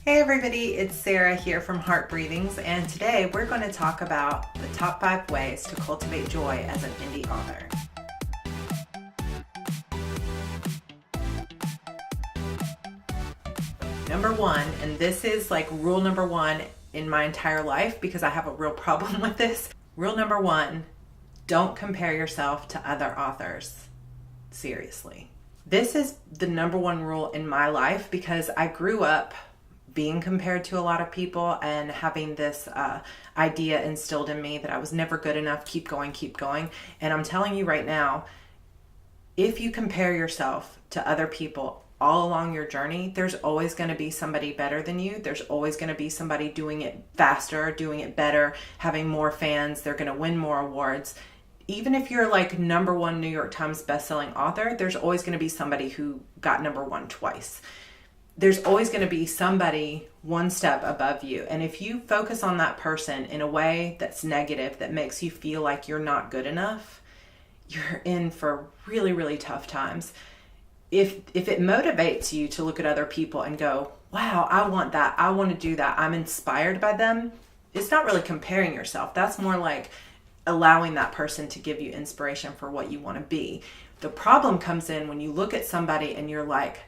Hey everybody, it's Sarah here from Heart Breathings, and today we're going to talk about the top 5 ways to cultivate joy as an indie author. Number 1, and this is like rule number 1 in my entire life because I have a real problem with this. Rule number 1, don't compare yourself to other authors. Seriously. This is the number 1 rule in my life because I grew up being compared to a lot of people and having this idea instilled in me that I was never good enough, keep going. And I'm telling you right now, if you compare yourself to other people all along your journey, there's always going to be somebody better than you. There's always going to be somebody doing it faster, doing it better, having more fans. They're going to win more awards. Even if you're like number 1 New York Times bestselling author, there's always going to be somebody who got number 1 twice. There's always going to be somebody one step above you. And if you focus on that person in a way that's negative, that makes you feel like you're not good enough, you're in for really, really tough times. If it motivates you to look at other people and go, wow, I want that, I want to do that, I'm inspired by them, it's not really comparing yourself. That's more like allowing that person to give you inspiration for what you want to be. The problem comes in when you look at somebody and you're like,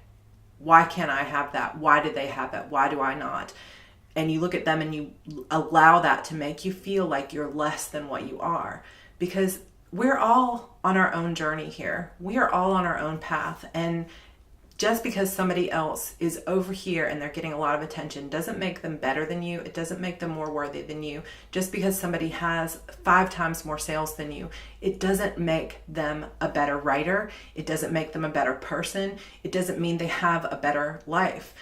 why can't I have that? Why did they have that? Why do I not? And you look at them and you allow that to make you feel like you're less than what you are. Because we're all on our own journey here. We are all on our own path. And just because somebody else is over here and they're getting a lot of attention doesn't make them better than you. It doesn't make them more worthy than you. Just because somebody has 5 times more sales than you, it doesn't make them a better writer. It doesn't make them a better person. It doesn't mean they have a better life.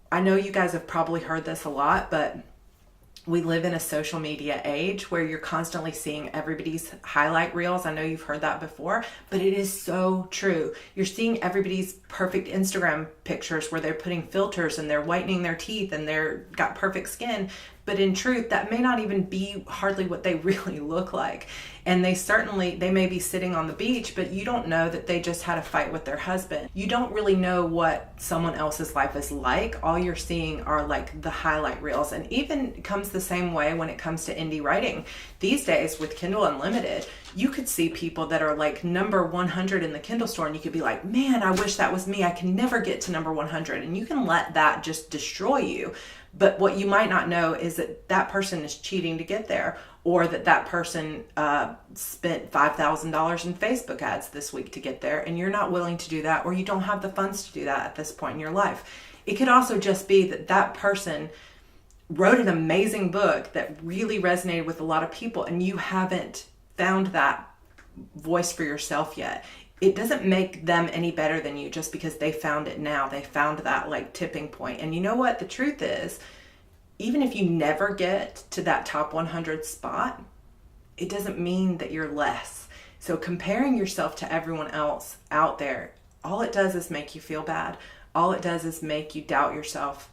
I know you guys have probably heard this a lot, but we live in a social media age where you're constantly seeing everybody's highlight reels. I know you've heard that before, but it is so true. You're seeing everybody's perfect Instagram pictures where they're putting filters and they're whitening their teeth and they're got perfect skin. But in truth, that may not even be hardly what they really look like. And they may be sitting on the beach, but you don't know that they just had a fight with their husband. You don't really know what someone else's life is like. All you're seeing are like the highlight reels. And even it comes the same way when it comes to indie writing. These days with Kindle Unlimited, you could see people that are like number 100 in the Kindle store and you could be like, man, I wish that was me. I can never get to number 100. And you can let that just destroy you. But what you might not know is that that person is cheating to get there, or that person spent $5,000 in Facebook ads this week to get there, and you're not willing to do that, or you don't have the funds to do that at this point in your life. It could also just be that person wrote an amazing book that really resonated with a lot of people, and you haven't found that voice for yourself yet. It doesn't make them any better than you just because they found it now. They found that like tipping point. And you know what? The truth is, even if you never get to that top 100 spot, it doesn't mean that you're less. So comparing yourself to everyone else out there, all it does is make you feel bad. All it does is make you doubt yourself.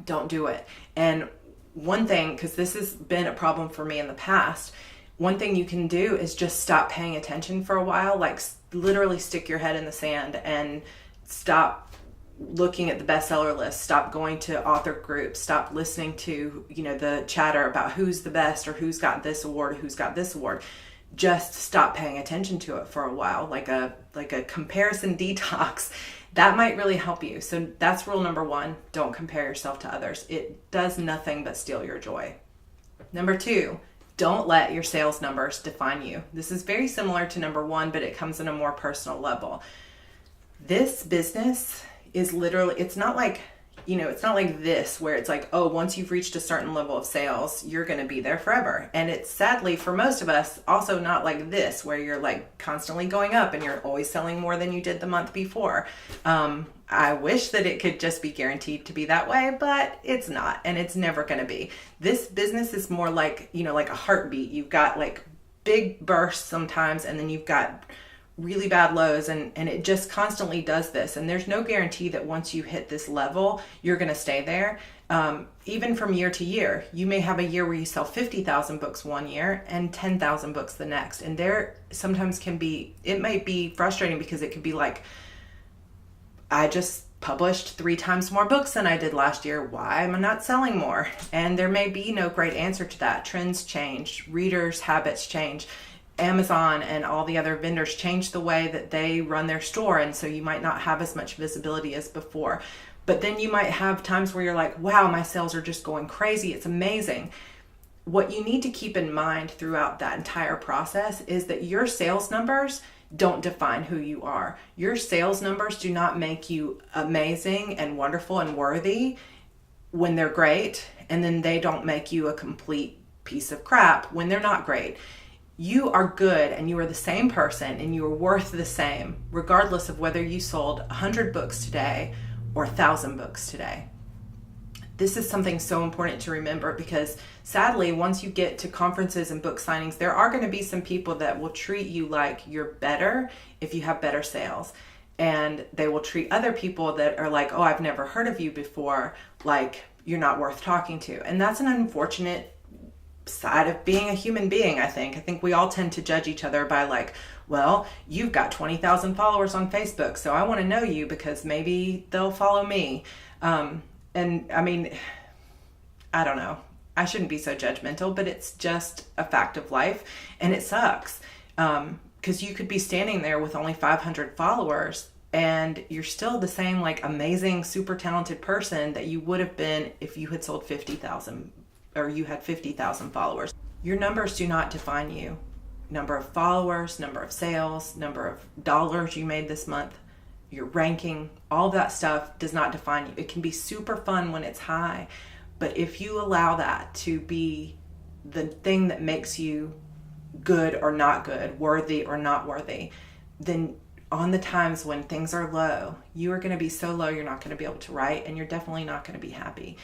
Don't do it. And one thing, because this has been a problem for me in the past, one thing you can do is just stop paying attention for a while, like literally stick your head in the sand and stop looking at the bestseller list, stop going to author groups, stop listening to, the chatter about who's the best or who's got this award, or who's got this award. Just stop paying attention to it for a while, like a comparison detox. That might really help you. So that's rule number 1. Don't compare yourself to others. It does nothing but steal your joy. Number 2, don't let your sales numbers define you. This is very similar to number 1, but it comes in a more personal level. This business is literally, it's not like this where it's like, oh, once you've reached a certain level of sales, you're going to be there forever. And it's sadly for most of us also not like this where you're like constantly going up and you're always selling more than you did the month before. I wish that it could just be guaranteed to be that way, but it's not, and it's never going to be. This business is more like, like a heartbeat. You've got like big bursts sometimes, and then you've got really bad lows, and it just constantly does this. And there's no guarantee that once you hit this level, you're going to stay there. Even from year to year, you may have a year where you sell 50,000 books one year and 10,000 books the next. And there sometimes it might be frustrating because it could be like, I just published 3 times more books than I did last year. Why am I not selling more? And there may be no great answer to that. Trends change, readers' habits change. Amazon and all the other vendors change the way that they run their store, and so you might not have as much visibility as before. But then you might have times where you're like, wow, my sales are just going crazy. It's amazing. What you need to keep in mind throughout that entire process is that your sales numbers don't define who you are. Your sales numbers do not make you amazing and wonderful and worthy when they're great, and then they don't make you a complete piece of crap when they're not great. You are good, and you are the same person, and you are worth the same, regardless of whether you sold 100 books today or 1,000 books today. This is something so important to remember, because sadly, once you get to conferences and book signings, there are going to be some people that will treat you like you're better if you have better sales. And they will treat other people that are like, oh, I've never heard of you before, like you're not worth talking to. And that's an unfortunate side of being a human being, I think. I think we all tend to judge each other by like, well, you've got 20,000 followers on Facebook, so I want to know you because maybe they'll follow me. And I mean, I don't know. I shouldn't be so judgmental, but it's just a fact of life, and it sucks. Because you could be standing there with only 500 followers and you're still the same like amazing, super talented person that you would have been if you had sold 50,000 or you had 50,000 followers. Your numbers do not define you. Number of followers, number of sales, number of dollars you made this month, your ranking, all that stuff does not define you. It can be super fun when it's high, but if you allow that to be the thing that makes you good or not good, worthy or not worthy, then on the times when things are low, you are going to be so low you're not going to be able to write, and you're definitely not going to be happy.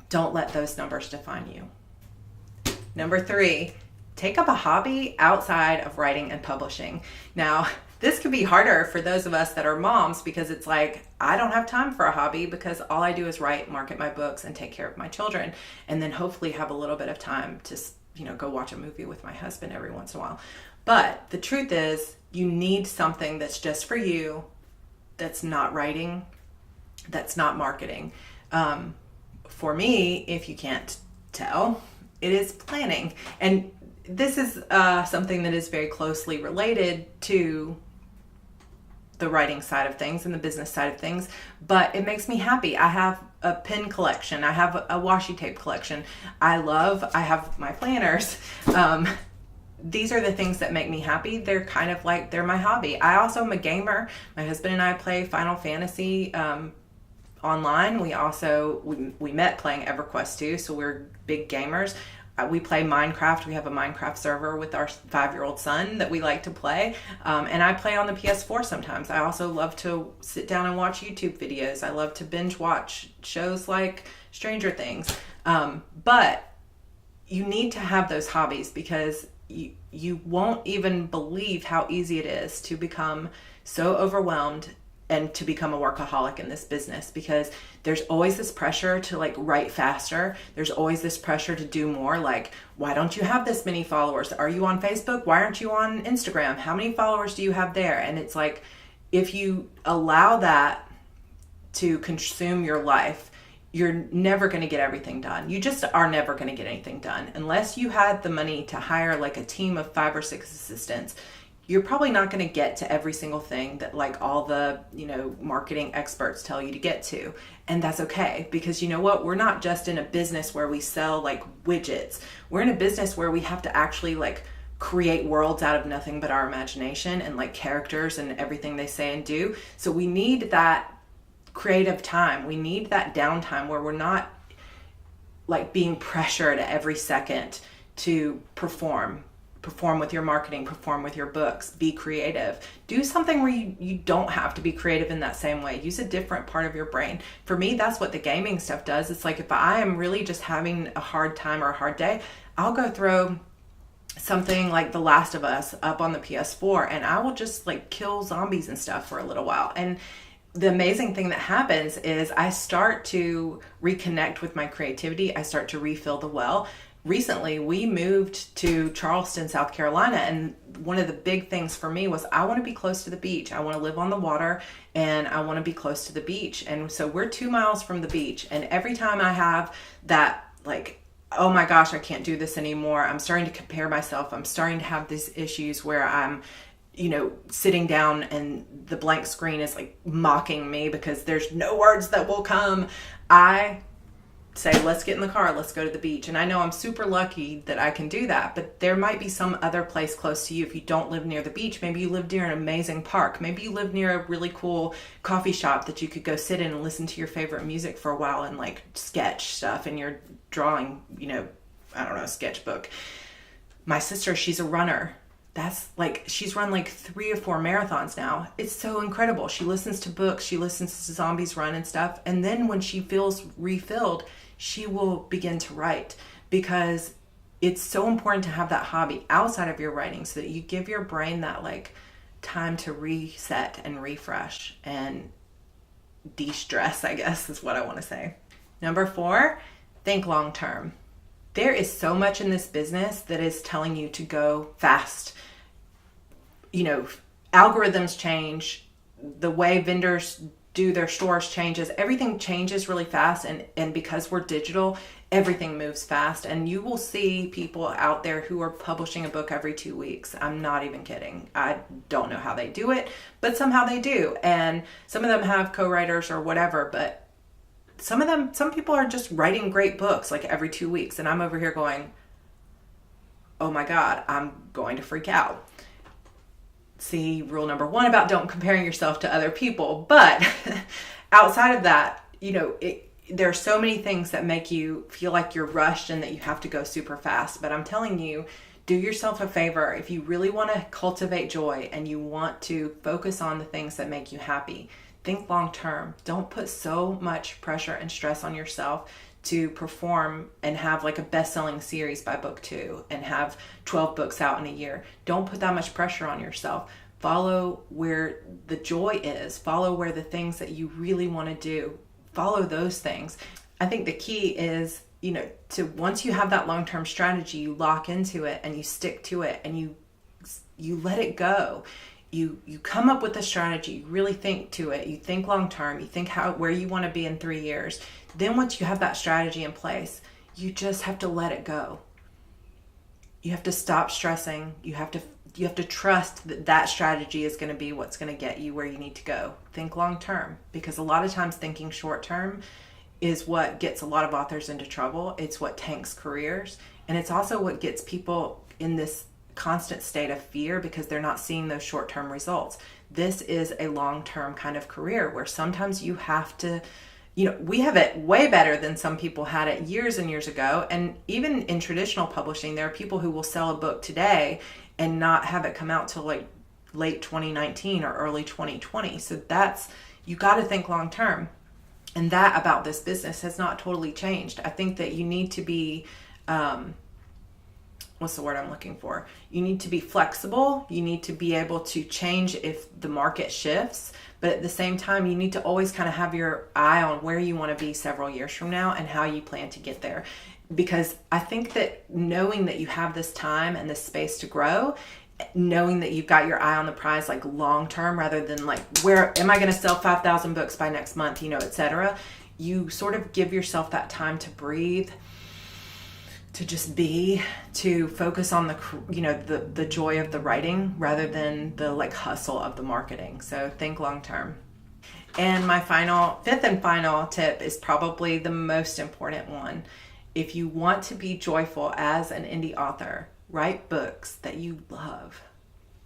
Don't let those numbers define you. Number 3, take up a hobby outside of writing and publishing. Now, this could be harder for those of us that are moms, because it's like, I don't have time for a hobby because all I do is write, market my books, and take care of my children, and then hopefully have a little bit of time to, go watch a movie with my husband every once in a while. But the truth is, you need something that's just for you, that's not writing, that's not marketing. For me, if you can't tell, it is planning. And this is something that is very closely related to the writing side of things and the business side of things, but it makes me happy. I have a pen collection. I have a washi tape collection. I have my planners. These are the things that make me happy. They're kind of like, they're my hobby. I also am a gamer. My husband and I play Final Fantasy online. We met playing EverQuest 2, so we're big gamers. We play Minecraft. We have a Minecraft server with our 5-year-old son that we like to play. And I play on the PS4 sometimes. I also love to sit down and watch YouTube videos. I love to binge watch shows like Stranger Things. But you need to have those hobbies, because you won't even believe how easy it is to become so overwhelmed and to become a workaholic in this business, because there's always this pressure to like write faster. There's always this pressure to do more. Like, why don't you have this many followers? Are you on Facebook? Why aren't you on Instagram? How many followers do you have there? And it's like, if you allow that to consume your life, you're never going to get everything done. You just are never going to get anything done unless you had the money to hire like a team of 5 or 6 assistants. You're probably not going to get to every single thing that like all the, marketing experts tell you to get to. And that's okay, because you know what? We're not just in a business where we sell like widgets. We're in a business where we have to actually like create worlds out of nothing but our imagination and like characters and everything they say and do. So we need that creative time. We need that downtime where we're not like being pressured every second to perform with your marketing, perform with your books, be creative. Do something where you don't have to be creative in that same way. Use a different part of your brain. For me, that's what the gaming stuff does. It's like, if I am really just having a hard time or a hard day, I'll go throw something like The Last of Us up on the PS4, and I will just like kill zombies and stuff for a little while. And the amazing thing that happens is I start to reconnect with my creativity. I start to refill the well. recently we moved to Charleston, South Carolina, and one of the big things for me was I want to be close to the beach. I want to live on the water and I want to be close to the beach. And so we're 2 miles from the beach, and every time I have that, like, oh my gosh, I can't do this anymore, I'm starting to compare myself, I'm starting to have these issues where I'm, sitting down and the blank screen is like mocking me because there's no words that will come, I say, let's get in the car, let's go to the beach. And I know I'm super lucky that I can do that, but there might be some other place close to you. If you don't live near the beach, maybe you live near an amazing park, maybe you live near a really cool coffee shop that you could go sit in and listen to your favorite music for a while and like sketch stuff in your drawing, I don't know, sketchbook. My sister, she's a runner. That's like, she's run like 3 or 4 marathons now. It's so incredible. She listens to books, she listens to zombies run and stuff. And then when she feels refilled, she will begin to write, because it's so important to have that hobby outside of your writing so that you give your brain that like time to reset and refresh and de-stress, I guess is what I want to say. Number 4, think long term. There is so much in this business that is telling you to go fast. Algorithms change, the way vendors do their stores changes, everything changes really fast, and because we're digital, everything moves fast, and you will see people out there who are publishing a book every 2 weeks. I'm not even kidding. I don't know how they do it, but somehow they do, and some of them have co-writers or whatever, but some people are just writing great books like every 2 weeks, and I'm over here going, oh my God, I'm going to freak out. See, rule number 1 about don't comparing yourself to other people. But outside of that, there are so many things that make you feel like you're rushed and that you have to go super fast. But I'm telling you, do yourself a favor. If you really want to cultivate joy and you want to focus on the things that make you happy, think long term. Don't put so much pressure and stress on yourself to perform and have like a best-selling series by book 2 and have 12 books out in a year. Don't put that much pressure on yourself. Follow where the joy is. Follow where the things that you really want to do. Follow those things. I think the key is, to once you have that long-term strategy, you lock into it and you stick to it and you let it go. You come up with a strategy, you really think to it, you think long term, you think where you want to be in 3 years. Then once you have that strategy in place, you just have to let it go. You have to stop stressing. You have to trust that strategy is going to be what's going to get you where you need to go. Think long term, because a lot of times thinking short term is what gets a lot of authors into trouble. It's what tanks careers, and it's also what gets people in this constant state of fear because they're not seeing those short-term results. This is a long-term kind of career where sometimes you have to, we have it way better than some people had it years and years ago. And even in traditional publishing, there are people who will sell a book today and not have it come out till like late 2019 or early 2020. So you got to think long-term. And that about this business has not totally changed. I think that you need to be, what's the word I'm looking for? You need to be flexible. You need to be able to change if the market shifts. But at the same time, you need to always kind of have your eye on where you want to be several years from now and how you plan to get there. Because I think that knowing that you have this time and this space to grow, knowing that you've got your eye on the prize like long term rather than like, where am I going to sell 5,000 books by next month, etc. You sort of give yourself that time to breathe, to just be, to focus on the joy of the writing rather than the like hustle of the marketing. So think long term. And my fifth and final tip is probably the most important one. If you want to be joyful as an indie author, write books that you love.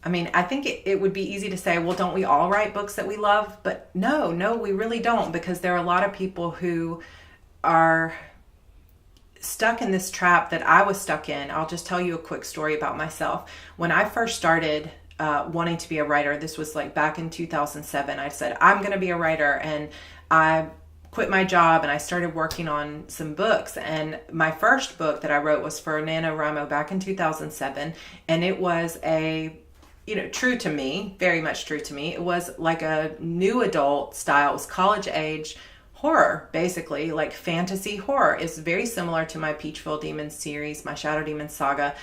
I mean, I think it would be easy to say, well, don't we all write books that we love? But no, we really don't, because there are a lot of people who are stuck in this trap that I was stuck in. I'll just tell you a quick story about myself. When I first started wanting to be a writer, this was like back in 2007, I said, I'm going to be a writer, and I quit my job and I started working on some books. And my first book that I wrote was for NaNoWriMo back in 2007. And it was true to me, very much true to me. It was like a new adult style. It was college age horror, basically, like fantasy horror. Is very similar to my Peachville Demons series, my Shadow Demons saga,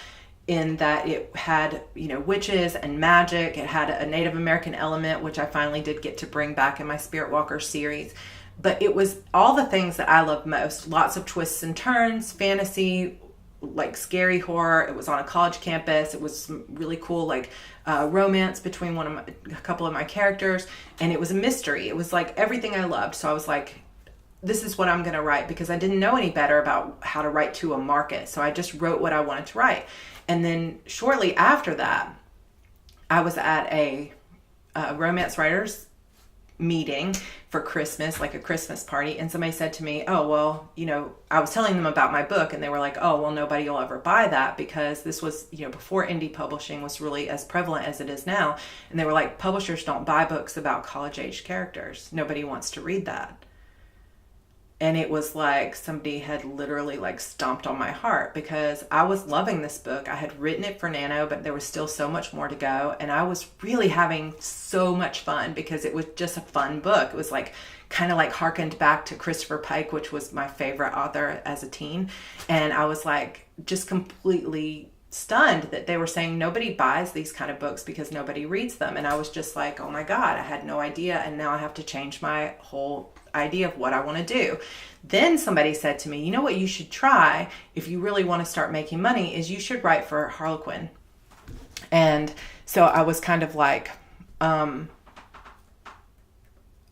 in that it had, witches and magic. It had a Native American element, which I finally did get to bring back in my Spirit Walker series. But it was all the things that I love most. Lots of twists and turns, fantasy, like scary horror. It was on a college campus. It was some really cool, like romance between a couple of my characters. And it was a mystery. It was like everything I loved. So I was like, this is what I'm going to write, because I didn't know any better about how to write to a market. So I just wrote what I wanted to write. And then shortly after that, I was at a romance writers meeting for Christmas, like a Christmas party. And somebody said to me, oh, well, I was telling them about my book, and they were like, oh, well, nobody will ever buy that, because this was, before indie publishing was really as prevalent as it is now. And they were like, publishers don't buy books about college age characters. Nobody wants to read that. And it was like somebody had literally like stomped on my heart, because I was loving this book. I had written it for Nano, but there was still so much more to go. And I was really having so much fun, because it was just a fun book. It was like kind of like harkened back to Christopher Pike, which was my favorite author as a teen. And I was like just completely stunned that they were saying nobody buys these kind of books because nobody reads them. And I was just like, oh my God, I had no idea. And now I have to change my whole idea of what I want to do. Then somebody said to me, you know what you should try if you really want to start making money is you should write for Harlequin. And so I was kind of like,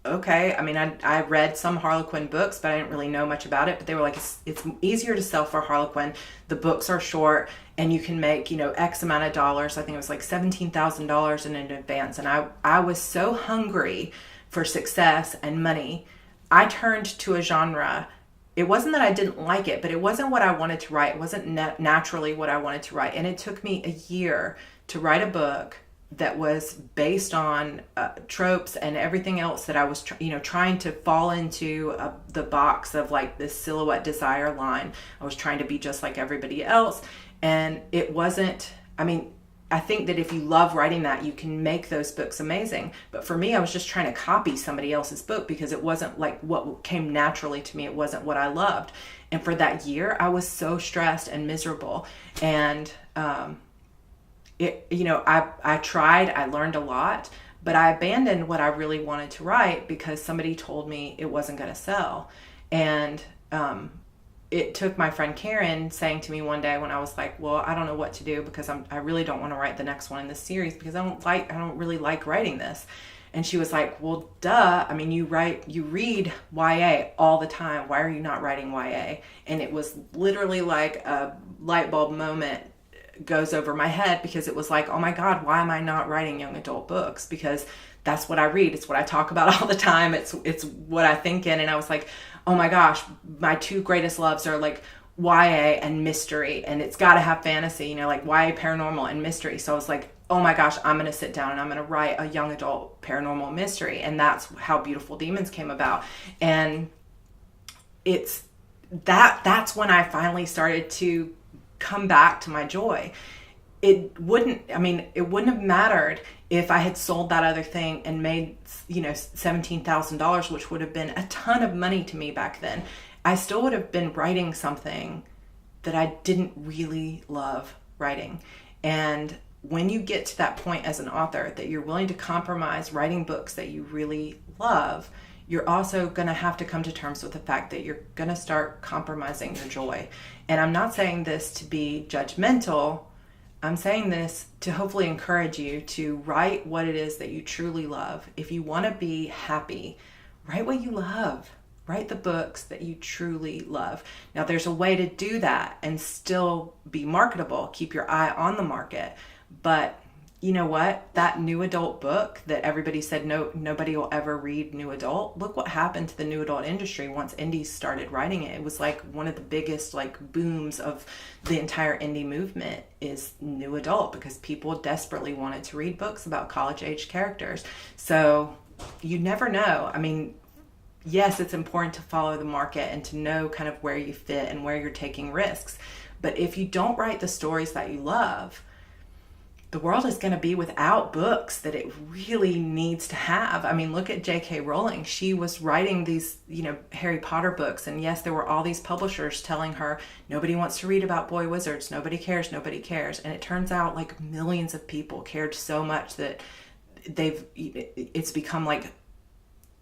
okay. I mean, I read some Harlequin books, but I didn't really know much about it. But they were like, it's easier to sell for Harlequin. The books are short, and you can make, X amount of dollars. I think it was like $17,000 in advance. And I was so hungry for success and money. I turned to a genre. It wasn't that I didn't like it, but it wasn't what I wanted to write. It wasn't naturally what I wanted to write. And it took me a year to write a book that was based on tropes and everything else that I was, trying to fall into the box of like this silhouette desire line. I was trying to be just like everybody else. And it wasn't, I think that if you love writing that, you can make those books amazing. But for me, I was just trying to copy somebody else's book, because it wasn't like what came naturally to me. It wasn't what I loved. And for that year, I was so stressed and miserable. And, I tried, I learned a lot, but I abandoned what I really wanted to write because somebody told me it wasn't going to sell. And, it took my friend Karen saying to me one day when I was like, well, I don't know what to do, because I really don't want to write the next one in this series, because I don't really like writing this. And she was like, well, duh. You read YA all the time. Why are you not writing YA? And it was literally like a light bulb moment goes over my head, because it was like, oh my God, why am I not writing young adult books? Because that's what I read. It's what I talk about all the time. It's what I think in. And I was like, oh my gosh, my two greatest loves are like YA and mystery, and it's got to have fantasy, like YA paranormal and mystery. So I was like, oh my gosh, I'm going to sit down and I'm going to write a young adult paranormal mystery. And that's how Beautiful Demons came about. And that's when I finally started to come back to my joy. It wouldn't have mattered if I had sold that other thing and made, $17,000, which would have been a ton of money to me back then. I still would have been writing something that I didn't really love writing. And when you get to that point as an author that you're willing to compromise writing books that you really love, you're also going to have to come to terms with the fact that you're going to start compromising your joy. And I'm not saying this to be judgmental. I'm saying this to hopefully encourage you to write what it is that you truly love. If you want to be happy, write what you love. Write the books that you truly love. Now, there's a way to do that and still be marketable. Keep your eye on the market. But you know what? That new adult book that everybody said nobody will ever read new adult. Look what happened to the new adult industry once indies started writing it. It was like one of the biggest booms of the entire indie movement is new adult, because people desperately wanted to read books about college age characters. So you never know. Yes, it's important to follow the market and to know kind of where you fit and where you're taking risks. But if you don't write the stories that you love, the world is going to be without books that it really needs to have. I mean, look at J.K. Rowling. She was writing these, Harry Potter books. And yes, there were all these publishers telling her, nobody wants to read about boy wizards. Nobody cares. Nobody cares. And it turns out like millions of people cared so much that it's become like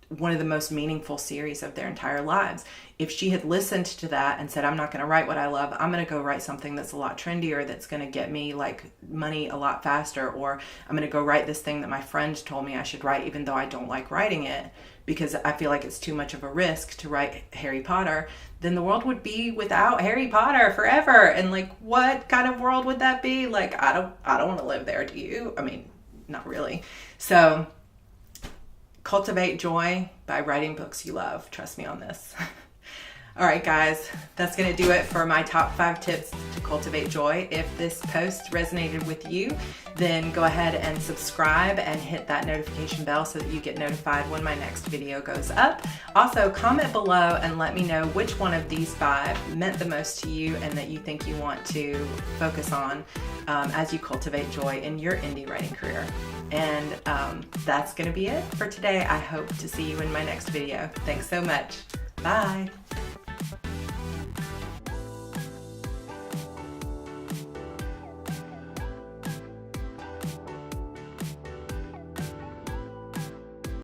one of the most meaningful series of their entire lives. If she had listened to that and said, I'm not going to write what I love, I'm going to go write something that's a lot trendier, that's going to get me like money a lot faster, or I'm going to go write this thing that my friend told me I should write, even though I don't like writing it because I feel like it's too much of a risk to write Harry Potter, then the world would be without Harry Potter forever. And like, what kind of world would that be? Like, I don't want to live there. Do you? I mean, not really. So cultivate joy by writing books you love. Trust me on this. All right, guys, that's going to do it for my top 5 tips to cultivate joy. If this post resonated with you, then go ahead and subscribe and hit that notification bell so that you get notified when my next video goes up. Also, comment below and let me know which one of these 5 meant the most to you and that you think you want to focus on as you cultivate joy in your indie writing career. And that's going to be it for today. I hope to see you in my next video. Thanks so much. Bye.